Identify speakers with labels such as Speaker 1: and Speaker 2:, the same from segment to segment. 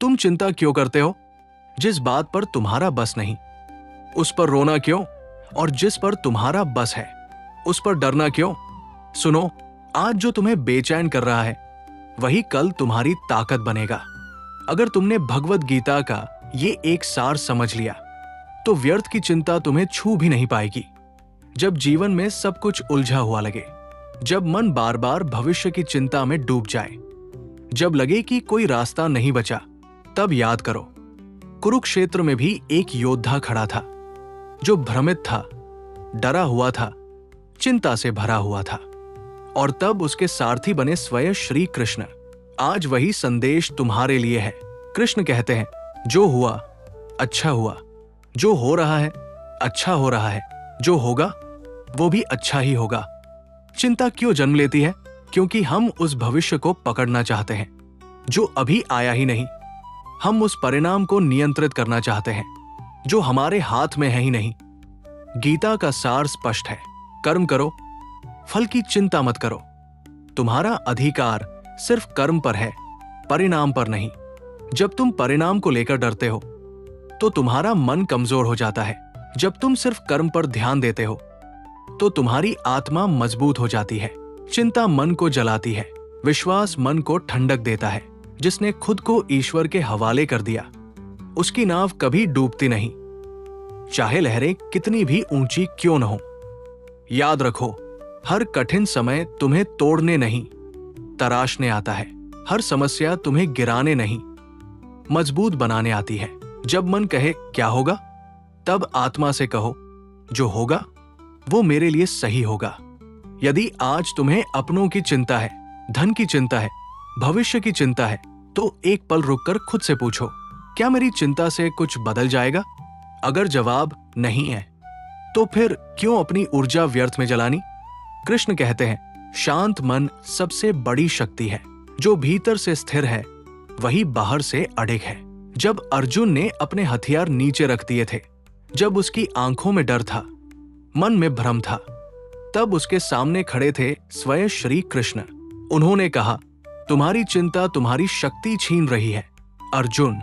Speaker 1: तुम चिंता क्यों करते हो जिस बात पर तुम्हारा बस नहीं? उस पर रोना क्यों और जिस पर तुम्हारा बस है? उस पर डरना क्यों? सुनो, आज जो तुम्हें बेचैन कर रहा है वही कल तुम्हारी ताकत बनेगा। अगर तुमने भगवत गीता का ये एक सार समझ लिया तो व्यर्थ की चिंता तुम्हें छू भी नहीं पाएगी। जब जीवन में सब कुछ उलझा हुआ लगे, जब मन बार बार भविष्य की चिंता में डूब जाए, जब लगे कि कोई रास्ता नहीं बचा, तब याद करो, कुरुक्षेत्र में भी एक योद्धा खड़ा था जो भ्रमित था, डरा हुआ था, चिंता से भरा हुआ था। और तब उसके सारथी बने स्वयं श्री कृष्ण। आज वही संदेश तुम्हारे लिए है। कृष्ण कहते हैं, जो हुआ अच्छा हुआ, जो हो रहा है अच्छा हो रहा है, जो होगा वो भी अच्छा ही होगा। चिंता क्यों जन्म लेती है? क्योंकि हम उस भविष्य को पकड़ना चाहते हैं जो अभी आया ही नहीं। हम उस परिणाम को नियंत्रित करना चाहते हैं जो हमारे हाथ में है ही नहीं। गीता का सार स्पष्ट है, कर्म करो, फल की चिंता मत करो। तुम्हारा अधिकार सिर्फ कर्म पर है, परिणाम पर नहीं। जब तुम परिणाम को लेकर डरते हो तो तुम्हारा मन कमजोर हो जाता है। जब तुम सिर्फ कर्म पर ध्यान देते हो तो तुम्हारी आत्मा मजबूत हो जाती है। चिंता मन को जलाती है, विश्वास मन को ठंडक देता है। जिसने खुद को ईश्वर के हवाले कर दिया उसकी नाव कभी डूबती नहीं, चाहे लहरें कितनी भी ऊंची क्यों न हो। याद रखो, हर कठिन समय तुम्हें तोड़ने नहीं, तराशने आता है। हर समस्या तुम्हें गिराने नहीं, मजबूत बनाने आती है। जब मन कहे क्या होगा, तब आत्मा से कहो, जो होगा वो मेरे लिए सही होगा। यदि आज तुम्हें अपनों की चिंता है, धन की चिंता है, भविष्य की चिंता है, तो एक पल रुककर खुद से पूछो, क्या मेरी चिंता से कुछ बदल जाएगा? अगर जवाब नहीं है तो फिर क्यों अपनी ऊर्जा व्यर्थ में जलानी? कृष्ण कहते हैं, शांत मन सबसे बड़ी शक्ति है। जो भीतर से स्थिर है वही बाहर से अडिग है। जब अर्जुन ने अपने हथियार नीचे रख दिए थे, जब उसकी आंखों में डर था, मन में भ्रम था, तब उसके सामने खड़े थे स्वयं श्री कृष्ण। उन्होंने कहा, तुम्हारी चिंता तुम्हारी शक्ति छीन रही है। अर्जुन,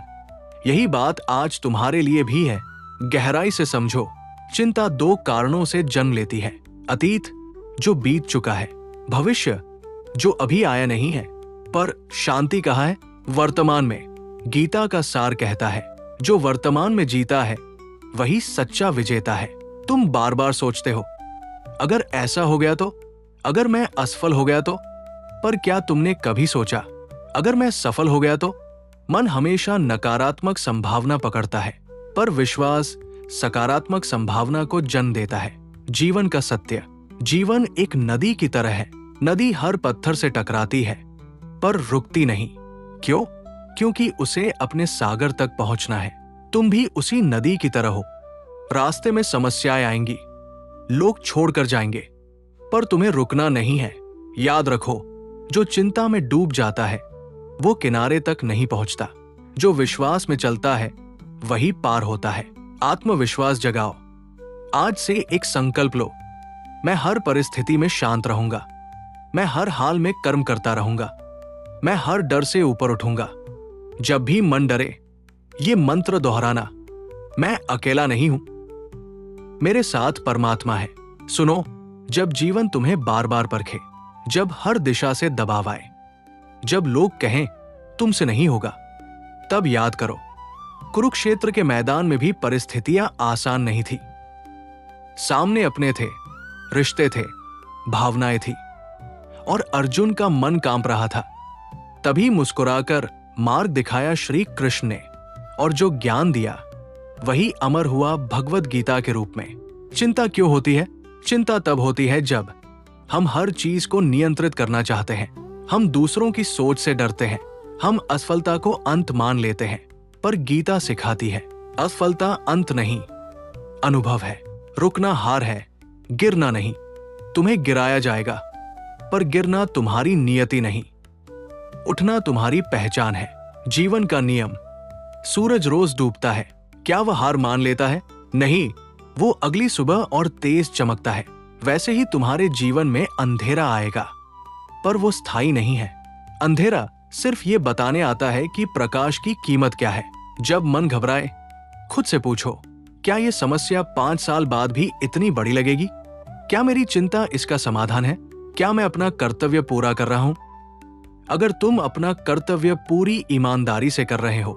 Speaker 1: यही बात आज तुम्हारे लिए भी है। गहराई से समझो, चिंता दो कारणों से जन्म लेती है। अतीत जो बीत चुका है, भविष्य जो अभी आया नहीं है। पर शांति कहाँ है? वर्तमान में। गीता का सार कहता है, जो वर्तमान में जीता है वही सच्चा विजेता है। तुम बार बार सोचते हो, अगर ऐसा हो गया तो, अगर मैं असफल हो गया तो। पर क्या तुमने कभी सोचा, अगर मैं सफल हो गया तो? मन हमेशा नकारात्मक संभावना पकड़ता है, पर विश्वास सकारात्मक संभावना को जन्म देता है। जीवन का सत्य, जीवन एक नदी की तरह है। नदी हर पत्थर से टकराती है पर रुकती नहीं। क्यों? क्योंकि उसे अपने सागर तक पहुंचना है। तुम भी उसी नदी की तरह हो। रास्ते में समस्याएं आएंगी, लोग छोड़कर जाएंगे, पर तुम्हें रुकना नहीं है। याद रखो, जो चिंता में डूब जाता है वो किनारे तक नहीं पहुंचता। जो विश्वास में चलता है वही पार होता है। आत्मविश्वास जगाओ। आज से एक संकल्प लो, मैं हर परिस्थिति में शांत रहूंगा, मैं हर हाल में कर्म करता रहूंगा, मैं हर डर से ऊपर उठूंगा। जब भी मन डरे ये मंत्र दोहराना, मैं अकेला नहीं हूं, मेरे साथ परमात्मा है। सुनो, जब जीवन तुम्हें बार बार परखे, जब हर दिशा से दबाव आए, जब लोग कहें तुमसे नहीं होगा, तब याद करो, कुरुक्षेत्र के मैदान में भी परिस्थितियां आसान नहीं थी। सामने अपने थे, रिश्ते थे, भावनाएं थी, और अर्जुन का मन कांप रहा था। तभी मुस्कुराकर मार्ग दिखाया श्री कृष्ण ने, और जो ज्ञान दिया वही अमर हुआ भगवत गीता के रूप में। चिंता क्यों होती है? चिंता तब होती है जब हम हर चीज को नियंत्रित करना चाहते हैं, हम दूसरों की सोच से डरते हैं, हम असफलता को अंत मान लेते हैं। पर गीता सिखाती है, असफलता अंत नहीं, अनुभव है। रुकना हार है, गिरना नहीं। तुम्हें गिराया जाएगा, पर गिरना तुम्हारी नियति नहीं, उठना तुम्हारी पहचान है। जीवन का नियम, सूरज रोज डूबता है, क्या वह हार मान लेता है? नहीं, वो अगली सुबह और तेज चमकता है। वैसे ही तुम्हारे जीवन में अंधेरा आएगा, पर वो स्थायी नहीं है। अंधेरा सिर्फ ये बताने आता है कि प्रकाश की कीमत क्या है। जब मन घबराए, खुद से पूछो, क्या ये समस्या 5 साल बाद भी इतनी बड़ी लगेगी? क्या मेरी चिंता इसका समाधान है? क्या मैं अपना कर्तव्य पूरा कर रहा हूं? अगर तुम अपना कर्तव्य पूरी ईमानदारी से कर रहे हो,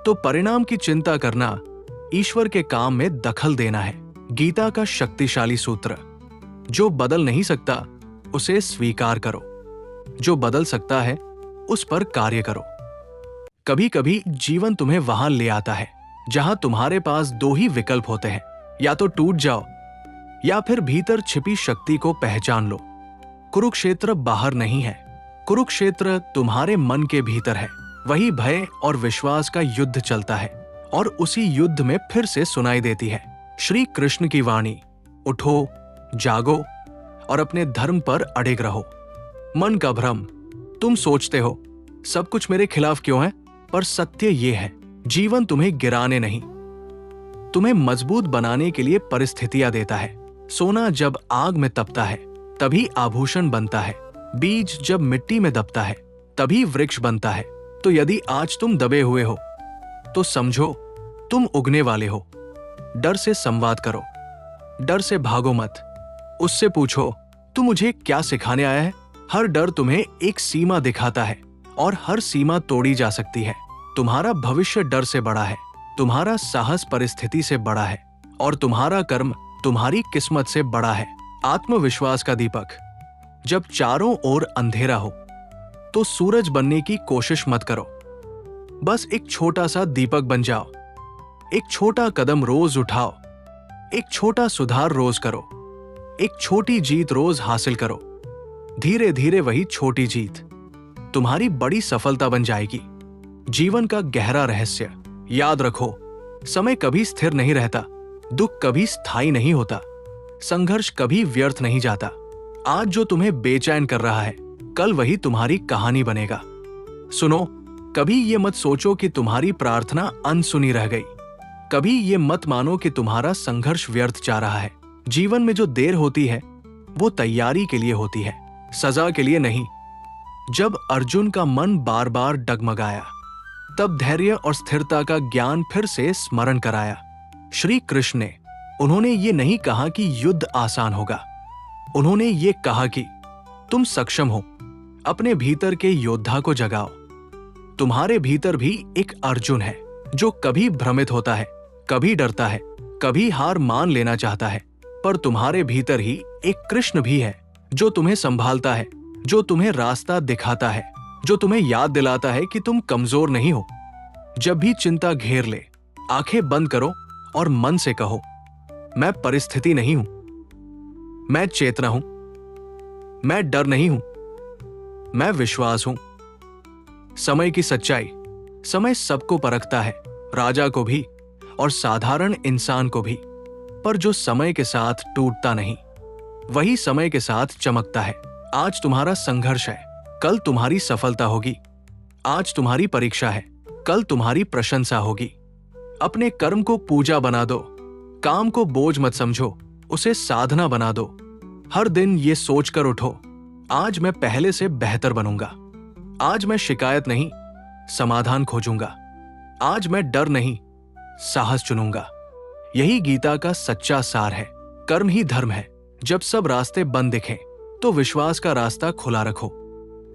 Speaker 1: तो परिणाम की चिंता करना ईश्वर के काम में दखल देना है। गीता का शक्तिशाली सूत्र, जो बदल नहीं सकता उसे स्वीकार करो, जो बदल सकता है उस पर कार्य करो। कभी कभी जीवन तुम्हें वहां ले आता है जहां तुम्हारे पास 2 ही विकल्प होते हैं, या तो टूट जाओ या फिर भीतर छिपी शक्ति को पहचान लो। कुरुक्षेत्र बाहर नहीं है, कुरुक्षेत्र तुम्हारे मन के भीतर है। वही भय और विश्वास का युद्ध चलता है और उसी युद्ध में फिर से सुनाई देती है श्री कृष्ण की वाणी, उठो, जागो और अपने धर्म पर अड़िग रहो। मन का भ्रम, तुम सोचते हो सब कुछ मेरे खिलाफ क्यों है, पर सत्य ये है, जीवन तुम्हें गिराने नहीं, तुम्हें मजबूत बनाने के लिए परिस्थितियां देता है। सोना जब आग में तपता है तभी आभूषण बनता है, बीज जब मिट्टी में दबता है तभी वृक्ष बनता है। तो यदि आज तुम दबे हुए हो तो समझो तुम उगने वाले हो। डर से संवाद करो, डर से भागो मत। उससे पूछो, तू मुझे क्या सिखाने आया है? हर डर तुम्हें एक सीमा दिखाता है और हर सीमा तोड़ी जा सकती है। तुम्हारा भविष्य डर से बड़ा है, तुम्हारा साहस परिस्थिति से बड़ा है और तुम्हारा कर्म तुम्हारी किस्मत से बड़ा है। आत्मविश्वास का दीपक, जब चारों ओर अंधेरा हो तो सूरज बनने की कोशिश मत करो, बस एक छोटा सा दीपक बन जाओ। एक छोटा कदम रोज उठाओ, एक छोटा सुधार रोज करो, एक छोटी जीत रोज हासिल करो। धीरे धीरे वही छोटी जीत तुम्हारी बड़ी सफलता बन जाएगी। जीवन का गहरा रहस्य याद रखो, समय कभी स्थिर नहीं रहता, दुख कभी स्थायी नहीं होता, संघर्ष कभी व्यर्थ नहीं जाता। आज जो तुम्हें बेचैन कर रहा है, कल वही तुम्हारी कहानी बनेगा। सुनो, कभी ये मत सोचो कि तुम्हारी प्रार्थना अनसुनी रह गई। कभी ये मत मानो कि तुम्हारा संघर्ष व्यर्थ जा रहा है। जीवन में जो देर होती है वो तैयारी के लिए होती है, सजा के लिए नहीं। जब अर्जुन का मन बार बार डगमगाया, तब धैर्य और स्थिरता का ज्ञान फिर से स्मरण कराया। श्री कृष्ण ने, उन्होंने ये नहीं कहा कि युद्ध आसान होगा, उन्होंने ये कहा कि तुम सक्षम हो। अपने भीतर के योद्धा को जगाओ। तुम्हारे भीतर भी एक अर्जुन है जो कभी भ्रमित होता है, कभी डरता है, कभी हार मान लेना चाहता है, पर तुम्हारे भीतर ही एक कृष्ण भी है जो तुम्हें संभालता है, जो तुम्हें रास्ता दिखाता है, जो तुम्हें याद दिलाता है कि तुम कमजोर नहीं हो। जब भी चिंता घेर ले, आंखें बंद करो और मन से कहो, मैं परिस्थिति नहीं हूं, मैं चेतना हूं, मैं डर नहीं हूं, मैं विश्वास हूं। समय की सच्चाई, समय सबको परखता है, राजा को भी और साधारण इंसान को भी, पर जो समय के साथ टूटता नहीं वही समय के साथ चमकता है। आज तुम्हारा संघर्ष है, कल तुम्हारी सफलता होगी। आज तुम्हारी परीक्षा है, कल तुम्हारी प्रशंसा होगी। अपने कर्म को पूजा बना दो, काम को बोझ मत समझो, उसे साधना बना दो। हर दिन ये सोचकर उठो, आज मैं पहले से बेहतर बनूंगा। आज मैं शिकायत नहीं, समाधान खोजूंगा। आज मैं डर नहीं, साहस चुनूंगा। यही गीता का सच्चा सार है। कर्म ही धर्म है। जब सब रास्ते बंद दिखें तो विश्वास का रास्ता खुला रखो।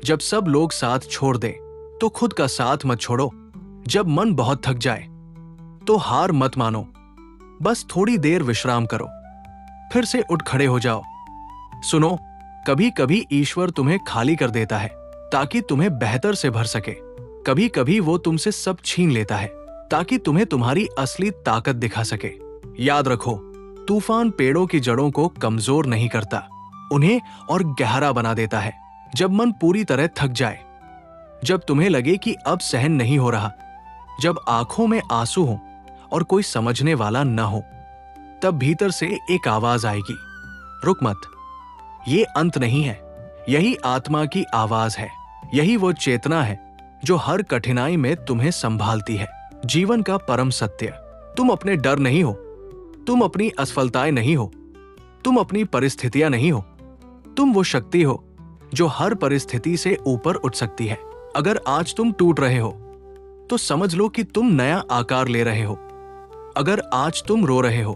Speaker 1: जब सब लोग साथ छोड़ दें तो खुद का साथ मत छोड़ो। जब मन बहुत थक जाए तो हार मत मानो, बस थोड़ी देर विश्राम करो, फिर से उठ खड़े हो जाओ। सुनो, कभी कभी ईश्वर तुम्हें खाली कर देता है ताकि तुम्हें बेहतर से भर सके। कभी कभी वो तुमसे सब छीन लेता है ताकि तुम्हें तुम्हारी असली ताकत दिखा सके। याद रखो, तूफान पेड़ों की जड़ों को कमजोर नहीं करता, उन्हें और गहरा बना देता है। जब मन पूरी तरह थक जाए, जब तुम्हें लगे कि अब सहन नहीं हो रहा, जब आंखों में आंसू हो और कोई समझने वाला न हो, तब भीतर से एक आवाज आएगी, रुक मत, ये अंत नहीं है। यही आत्मा की आवाज है, यही वो चेतना है जो हर कठिनाई में तुम्हें संभालती है। जीवन का परम सत्य, तुम अपने डर नहीं हो, तुम अपनी असफलताएं नहीं हो, तुम अपनी परिस्थितियां नहीं हो, तुम वो शक्ति हो जो हर परिस्थिति से ऊपर उठ सकती है। अगर आज तुम टूट रहे हो तो समझ लो कि तुम नया आकार ले रहे हो। अगर आज तुम रो रहे हो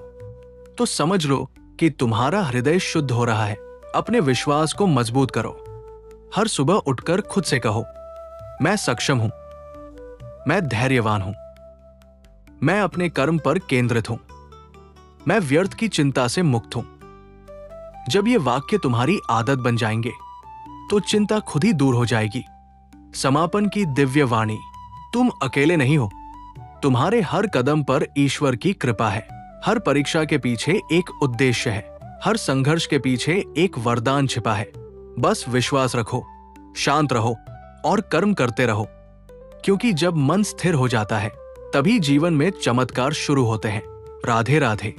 Speaker 1: तो समझ लो कि तुम्हारा हृदय शुद्ध हो रहा है। अपने विश्वास को मजबूत करो। हर सुबह उठकर खुद से कहो, मैं सक्षम हूं, मैं धैर्यवान हूं, मैं अपने कर्म पर केंद्रित हूं, मैं व्यर्थ की चिंता से मुक्त हूं। जब ये वाक्य तुम्हारी आदत बन जाएंगे तो चिंता खुद ही दूर हो जाएगी। समापन की दिव्य वाणी, तुम अकेले नहीं हो। तुम्हारे हर कदम पर ईश्वर की कृपा है। हर परीक्षा के पीछे एक उद्देश्य है। हर संघर्ष के पीछे एक वरदान छिपा है। बस विश्वास रखो, शांत रहो और कर्म करते रहो, क्योंकि जब मन स्थिर हो जाता है तभी जीवन में चमत्कार शुरू होते हैं। राधे राधे।